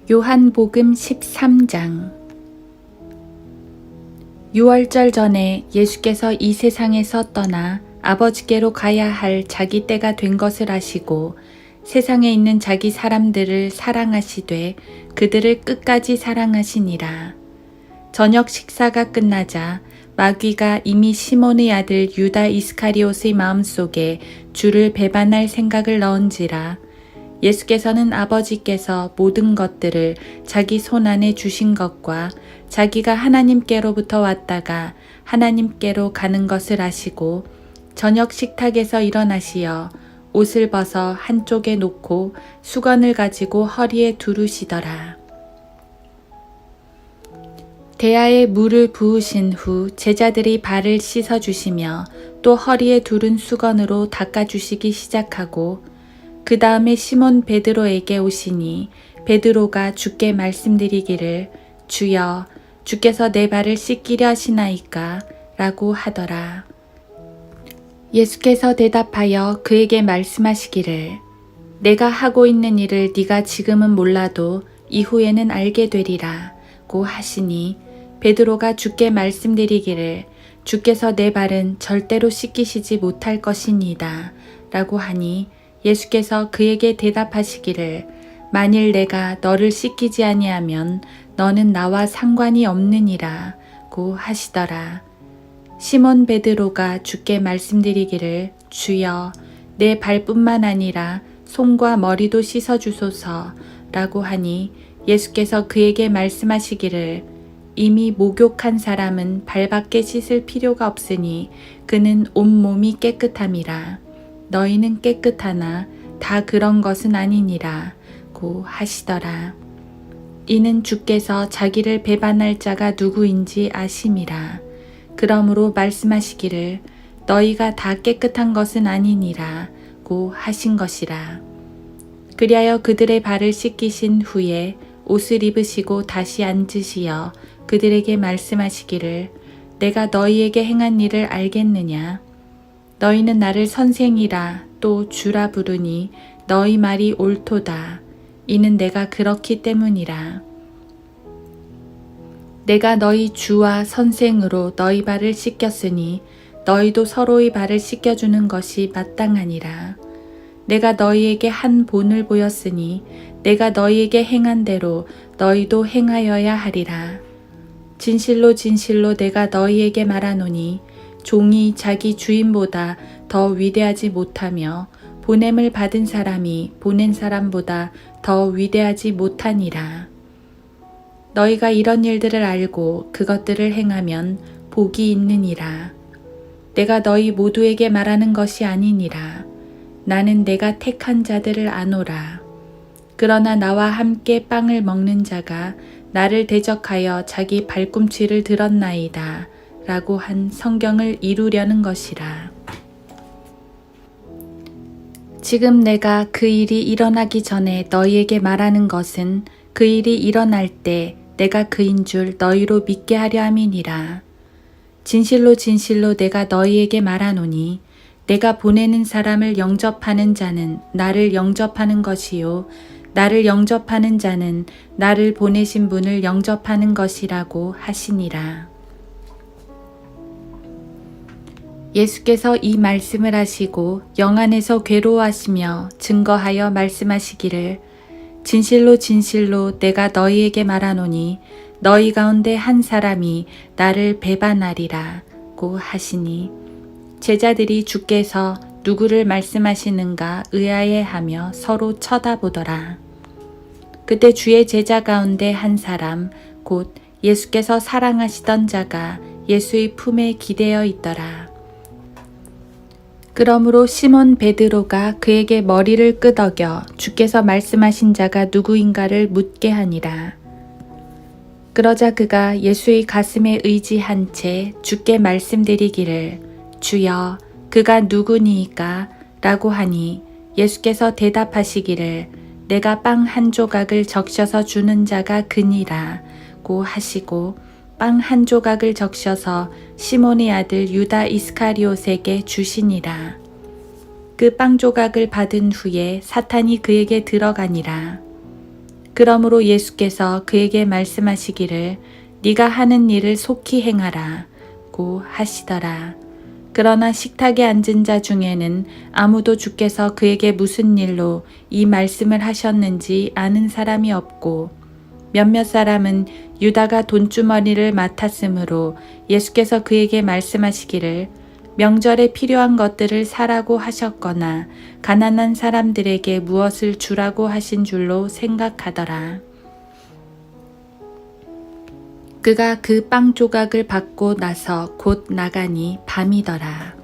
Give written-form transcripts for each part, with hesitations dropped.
요한복음 13장. 유월절 전에 예수께서 이 세상에서 떠나 아버지께로 가야 할 자기 때가 된 것을 아시고 세상에 있는 자기 사람들을 사랑하시되 그들을 끝까지 사랑하시니라. 저녁 식사가 끝나자 마귀가 이미 시몬의 아들 유다 이스카리옷의 마음속에 주를 배반할 생각을 넣은지라. 예수께서는 아버지께서 모든 것들을 자기 손안에 주신 것과 자기가 하나님께로부터 왔다가 하나님께로 가는 것을 아시고 저녁 식탁에서 일어나시어 옷을 벗어 한쪽에 놓고 수건을 가지고 허리에 두르시더라. 대야에 물을 부으신 후 제자들이 발을 씻어주시며 또 허리에 두른 수건으로 닦아주시기 시작하고 그 다음에 시몬 베드로에게 오시니 베드로가 주께 말씀드리기를 주여 주께서 내 발을 씻기려 하시나이까 라고 하더라. 예수께서 대답하여 그에게 말씀하시기를 내가 하고 있는 일을 네가 지금은 몰라도 이후에는 알게 되리라 고 하시니 베드로가 주께 말씀드리기를 주께서 내 발은 절대로 씻기시지 못할 것이니이다 라고 하니 예수께서 그에게 대답하시기를 만일 내가 너를 씻기지 아니하면 너는 나와 상관이 없느니라 고 하시더라. 시몬 베드로가 주께 말씀드리기를 주여 내 발뿐만 아니라 손과 머리도 씻어주소서 라고 하니 예수께서 그에게 말씀하시기를 이미 목욕한 사람은 발밖에 씻을 필요가 없으니 그는 온몸이 깨끗함이라. 너희는 깨끗하나 다 그런 것은 아니니라 고 하시더라. 이는 주께서 자기를 배반할 자가 누구인지 아심이라. 그러므로 말씀하시기를 너희가 다 깨끗한 것은 아니니라 고 하신 것이라. 그리하여 그들의 발을 씻기신 후에 옷을 입으시고 다시 앉으시어 그들에게 말씀하시기를 내가 너희에게 행한 일을 알겠느냐. 너희는 나를 선생이라 또 주라 부르니 너희 말이 옳도다. 이는 내가 그렇기 때문이라. 내가 너희 주와 선생으로 너희 발을 씻겼으니 너희도 서로의 발을 씻겨주는 것이 마땅하니라. 내가 너희에게 한 본을 보였으니 내가 너희에게 행한 대로 너희도 행하여야 하리라. 진실로 진실로 내가 너희에게 말하노니 종이 자기 주인보다 더 위대하지 못하며 보냄을 받은 사람이 보낸 사람보다 더 위대하지 못하니라. 너희가 이런 일들을 알고 그것들을 행하면 복이 있느니라. 내가 너희 모두에게 말하는 것이 아니니라. 나는 내가 택한 자들을 아노라. 그러나 나와 함께 빵을 먹는 자가 나를 대적하여 자기 발꿈치를 들었나이다. 라고 한 성경을 이루려는 것이라. 지금 내가 그 일이 일어나기 전에 너희에게 말하는 것은 그 일이 일어날 때 내가 그인 줄 너희로 믿게 하려 함이니라. 진실로 진실로 내가 너희에게 말하노니 내가 보내는 사람을 영접하는 자는 나를 영접하는 것이요 나를 영접하는 자는 나를 보내신 분을 영접하는 것이라고 하시니라. 예수께서 이 말씀을 하시고 영안에서 괴로워하시며 증거하여 말씀하시기를 진실로 진실로 내가 너희에게 말하노니 너희 가운데 한 사람이 나를 배반하리라 고 하시니 제자들이 주께서 누구를 말씀하시는가 의아해하며 서로 쳐다보더라. 그때 주의 제자 가운데 한 사람 곧 예수께서 사랑하시던 자가 예수의 품에 기대어 있더라. 그러므로 시몬 베드로가 그에게 머리를 끄덕여 주께서 말씀하신 자가 누구인가를 묻게 하니라. 그러자 그가 예수의 가슴에 의지한 채 주께 말씀드리기를 주여 그가 누구니이까 라고 하니 예수께서 대답하시기를 내가 빵 한 조각을 적셔서 주는 자가 그니라 고 하시고 빵 한 조각을 적셔서 시몬의 아들 유다 이스카리옷에게 주시니라. 그 빵 조각을 받은 후에 사탄이 그에게 들어가니라. 그러므로 예수께서 그에게 말씀하시기를 네가 하는 일을 속히 행하라고 하시더라. 그러나 식탁에 앉은 자 중에는 아무도 주께서 그에게 무슨 일로 이 말씀을 하셨는지 아는 사람이 없고 몇몇 사람은 유다가 돈주머니를 맡았으므로 예수께서 그에게 말씀하시기를 명절에 필요한 것들을 사라고 하셨거나 가난한 사람들에게 무엇을 주라고 하신 줄로 생각하더라. 그가 그 빵 조각을 받고 나서 곧 나가니 밤이더라.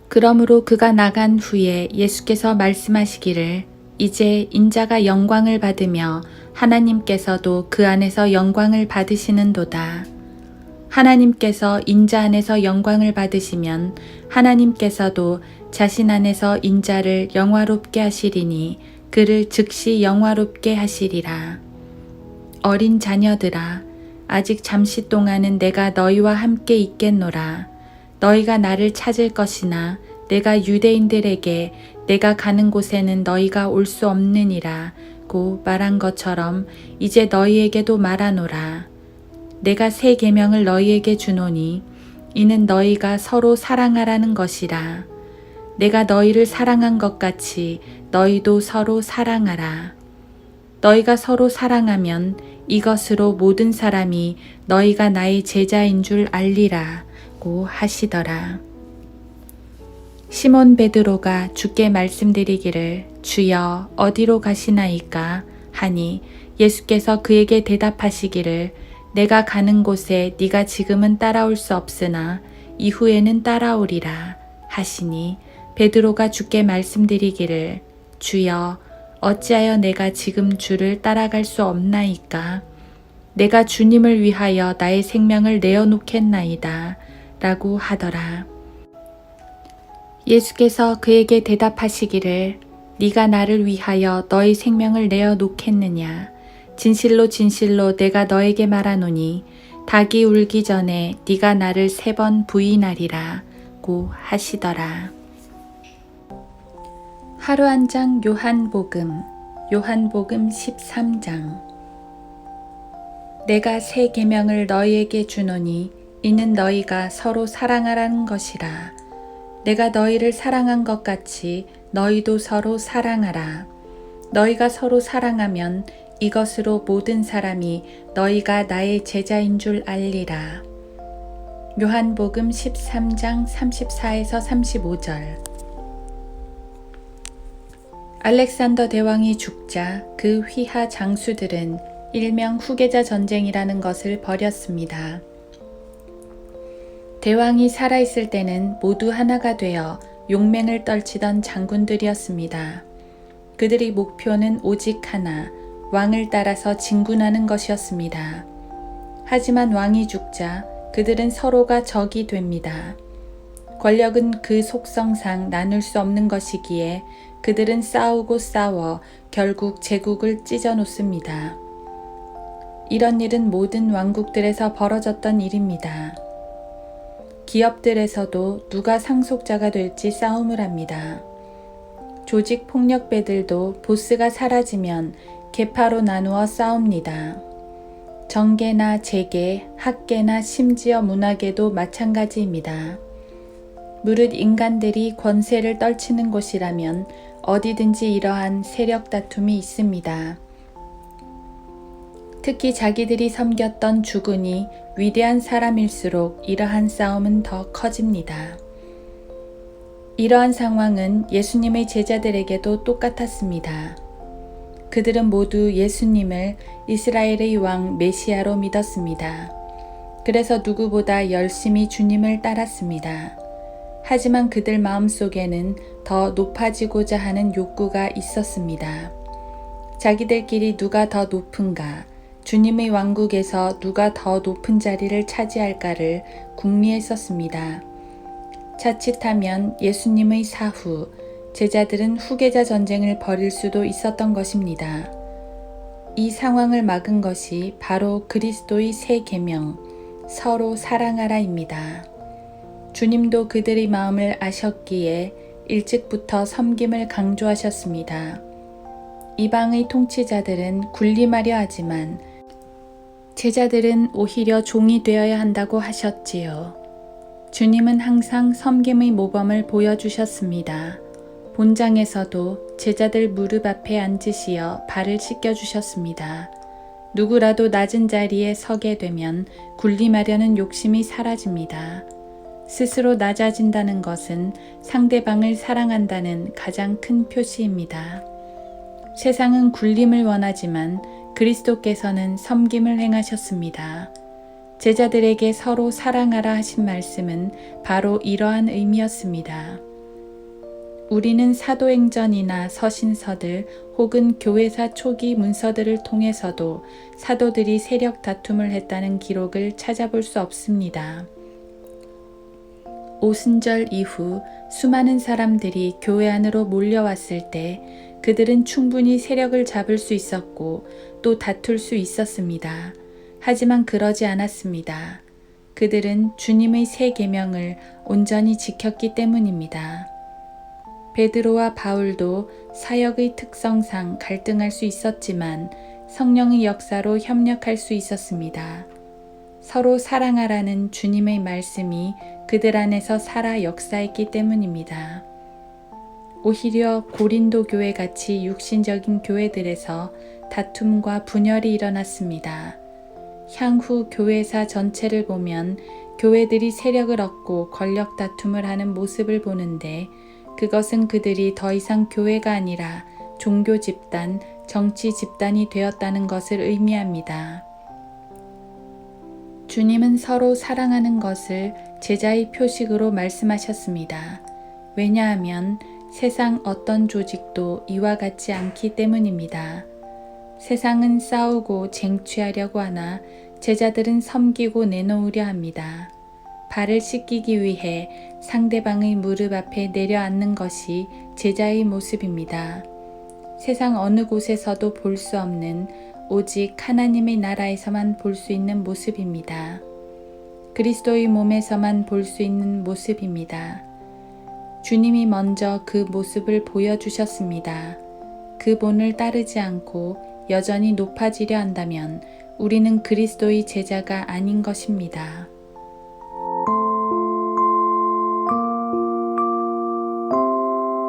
그러므로 그가 나간 후에 예수께서 말씀하시기를 이제 인자가 영광을 받으며 하나님께서도 그 안에서 영광을 받으시는도다. 하나님께서 인자 안에서 영광을 받으시면 하나님께서도 자신 안에서 인자를 영화롭게 하시리니 그를 즉시 영화롭게 하시리라. 어린 자녀들아, 아직 잠시 동안은 내가 너희와 함께 있겠노라. 너희가 나를 찾을 것이나 내가 유대인들에게 내가 가는 곳에는 너희가 올 수 없느니라고 말한 것처럼 이제 너희에게도 말하노라. 내가 새 계명을 너희에게 주노니 이는 너희가 서로 사랑하라는 것이라. 내가 너희를 사랑한 것 같이 너희도 서로 사랑하라. 너희가 서로 사랑하면 이것으로 모든 사람이 너희가 나의 제자인 줄 알리라고 하시더라. 시몬 베드로가 주께 말씀드리기를 주여 어디로 가시나이까 하니 예수께서 그에게 대답하시기를 내가 가는 곳에 네가 지금은 따라올 수 없으나 이후에는 따라오리라 하시니 베드로가 주께 말씀드리기를 주여 어찌하여 내가 지금 주를 따라갈 수 없나이까? 내가 주님을 위하여 나의 생명을 내어놓겠나이다 라고 하더라. 예수께서 그에게 대답하시기를 네가 나를 위하여 너의 생명을 내어놓겠느냐? 진실로 진실로 내가 너에게 말하노니 닭이 울기 전에 네가 나를 3번 부인하리라고 하시더라. 하루 한 장 요한복음 13장. 내가 새 계명을 너희에게 주노니 이는 너희가 서로 사랑하라는 것이라. 내가 너희를 사랑한 것 같이 너희도 서로 사랑하라. 너희가 서로 사랑하면 이것으로 모든 사람이 너희가 나의 제자인 줄 알리라. 요한복음 13장 34에서 35절. 알렉산더 대왕이 죽자 그 휘하 장수들은 일명 후계자 전쟁이라는 것을 벌였습니다. 대왕이 살아있을 때는 모두 하나가 되어 용맹을 떨치던 장군들이었습니다. 그들의 목표는 오직 하나, 왕을 따라서 진군하는 것이었습니다. 하지만 왕이 죽자 그들은 서로가 적이 됩니다. 권력은 그 속성상 나눌 수 없는 것이기에 그들은 싸우고 싸워 결국 제국을 찢어 놓습니다. 이런 일은 모든 왕국들에서 벌어졌던 일입니다. 기업들에서도 누가 상속자가 될지 싸움을 합니다. 조직 폭력배들도 보스가 사라지면 계파로 나누어 싸웁니다. 정계나 재계, 학계나 심지어 문화계도 마찬가지입니다. 무릇 인간들이 권세를 떨치는 곳이라면 어디든지 이러한 세력 다툼이 있습니다. 특히 자기들이 섬겼던 주군이 위대한 사람일수록 이러한 싸움은 더 커집니다. 이러한 상황은 예수님의 제자들에게도 똑같았습니다. 그들은 모두 예수님을 이스라엘의 왕 메시아로 믿었습니다. 그래서 누구보다 열심히 주님을 따랐습니다. 하지만 그들 마음속에는 더 높아지고자 하는 욕구가 있었습니다. 자기들끼리 누가 더 높은가, 주님의 왕국에서 누가 더 높은 자리를 차지할까를 궁리했었습니다. 자칫하면 예수님의 사후, 제자들은 후계자 전쟁을 벌일 수도 있었던 것입니다. 이 상황을 막은 것이 바로 그리스도의 새 계명, 서로 사랑하라입니다. 주님도 그들의 마음을 아셨기에 일찍부터 섬김을 강조하셨습니다. 이방의 통치자들은 군림하려 하지만 제자들은 오히려 종이 되어야 한다고 하셨지요. 주님은 항상 섬김의 모범을 보여주셨습니다. 본장에서도 제자들 무릎 앞에 앉으시어 발을 씻겨주셨습니다. 누구라도 낮은 자리에 서게 되면 군림하려는 욕심이 사라집니다. 스스로 낮아진다는 것은 상대방을 사랑한다는 가장 큰 표시입니다. 세상은 군림을 원하지만 그리스도께서는 섬김을 행하셨습니다. 제자들에게 서로 사랑하라 하신 말씀은 바로 이러한 의미였습니다. 우리는 사도행전이나 서신서들 혹은 교회사 초기 문서들을 통해서도 사도들이 세력 다툼을 했다는 기록을 찾아볼 수 없습니다. 오순절 이후 수많은 사람들이 교회 안으로 몰려왔을 때 그들은 충분히 세력을 잡을 수 있었고 또 다툴 수 있었습니다. 하지만 그러지 않았습니다. 그들은 주님의 새 계명을 온전히 지켰기 때문입니다. 베드로와 바울도 사역의 특성상 갈등할 수 있었지만 성령의 역사로 협력할 수 있었습니다. 서로 사랑하라는 주님의 말씀이 그들 안에서 살아 역사했기 때문입니다. 오히려 고린도 교회 같이 육신적인 교회들에서 다툼과 분열이 일어났습니다. 향후 교회사 전체를 보면 교회들이 세력을 얻고 권력 다툼을 하는 모습을 보는데 그것은 그들이 더 이상 교회가 아니라 종교 집단, 정치 집단이 되었다는 것을 의미합니다. 주님은 서로 사랑하는 것을 제자의 표식으로 말씀하셨습니다. 왜냐하면 세상 어떤 조직도 이와 같지 않기 때문입니다. 세상은 싸우고 쟁취하려고 하나 제자들은 섬기고 내놓으려 합니다. 발을 씻기기 위해 상대방의 무릎 앞에 내려앉는 것이 제자의 모습입니다. 세상 어느 곳에서도 볼 수 없는 오직 하나님의 나라에서만 볼 수 있는 모습입니다. 그리스도의 몸에서만 볼 수 있는 모습입니다. 주님이 먼저 그 모습을 보여주셨습니다. 그 본을 따르지 않고 여전히 높아지려 한다면 우리는 그리스도의 제자가 아닌 것입니다.